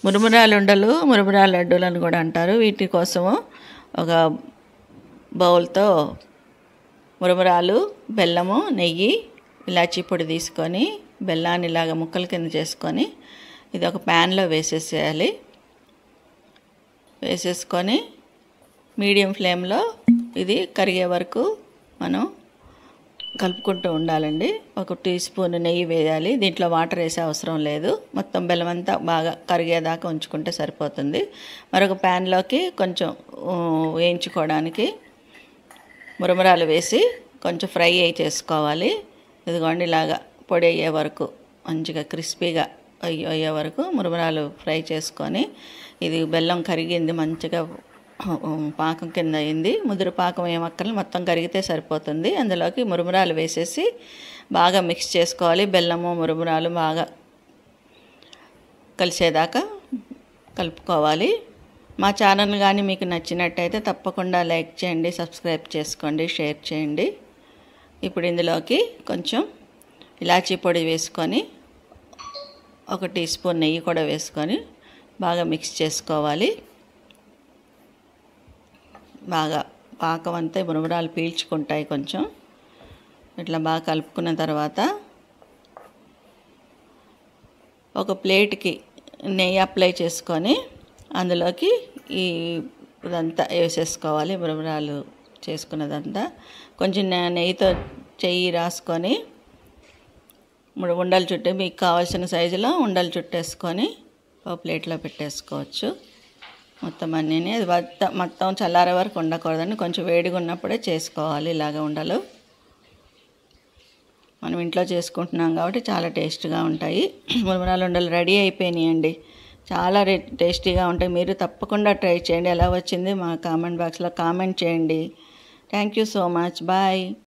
మురుమురాలు ఉండలు, మురుమురాలు లడ్డూలు అని కూడా అంటారు. వీటి కోసము ఒక బౌల్తో మురుమురాలు, బెల్లము, నెయ్యి, ఇలాచీ పొడి తీసుకొని బెల్లాన్ని ఇలాగ ముక్కల కింద చేసుకొని ఇది ఒక ప్యాన్లో వేసేసేయాలి. వేసేసుకొని మీడియం ఫ్లేమ్లో ఇది కరిగే వరకు మనం కలుపుకుంటూ ఉండాలండి. ఒక టీ స్పూన్ నెయ్యి వేయాలి. దీంట్లో వాటర్ వేసే అవసరం లేదు. మొత్తం బెల్లం అంతా బాగా కరిగేదాకా ఉంచుకుంటే సరిపోతుంది. మరొక ప్యాన్లోకి కొంచెం వేయించుకోవడానికి మురమురాలు వేసి కొంచెం ఫ్రై చేసుకోవాలి. ఇదిగోండి ఇలాగా పొడి అయ్యే వరకు మంచిగా క్రిస్పీగా అయ్యే వరకు మురమురాలు ఫ్రై చేసుకొని ఇది బెల్లం కరిగింది, మంచిగా పాకం కింద అయింది. ముదురు పాకం ఏమక్కర్లేదు, మొత్తం కరిగితే సరిపోతుంది. అందులోకి మురుమురాలు వేసేసి బాగా మిక్స్ చేసుకోవాలి. బెల్లము మురుమురాలు బాగా కలిసేదాకా కలుపుకోవాలి. మా ఛానల్ కానీ మీకు నచ్చినట్టయితే తప్పకుండా లైక్ చేయండి, సబ్స్క్రైబ్ చేసుకోండి, షేర్ చేయండి. ఇప్పుడు ఇందులోకి కొంచెం ఇలాచీ పొడి వేసుకొని ఒక టీ స్పూన్ నెయ్యి కూడా వేసుకొని బాగా మిక్స్ చేసుకోవాలి. బాగా పాకం అంతా మురుమురాలు పీల్చుకుంటాయి. కొంచెం ఇట్లా బాగా కలుపుకున్న తర్వాత ఒక ప్లేట్కి నెయ్యి అప్లై చేసుకొని అందులోకి ఇదంతా వేసేసుకోవాలి. మురుమురాలు చేసుకున్నదంతా కొంచెం నెయ్యితో చెయ్యి రాసుకొని ఉండలు చుట్టి మీకు కావాల్సిన సైజులో ఉండలు చుట్టేసుకొని ఒక ప్లేట్లో పెట్టేసుకోవచ్చు. మొత్తం అన్నీ అది మొత్తం చల్లారే వరకు ఉండకూడదండి, కొంచెం వేడిగా ఉన్నప్పుడే చేసుకోవాలి. ఇలాగ ఉండలు మనం ఇంట్లో చేసుకుంటున్నాం కాబట్టి చాలా టేస్ట్గా ఉంటాయి. మురుమురాలు ఉండలు రెడీ అయిపోయినాయండి. చాలా టేస్టీగా ఉంటాయి. మీరు తప్పకుండా ట్రై చేయండి. ఎలా వచ్చింది మా కామెంట్ బాక్స్లో కామెంట్ చేయండి. Thank you so much. Bye.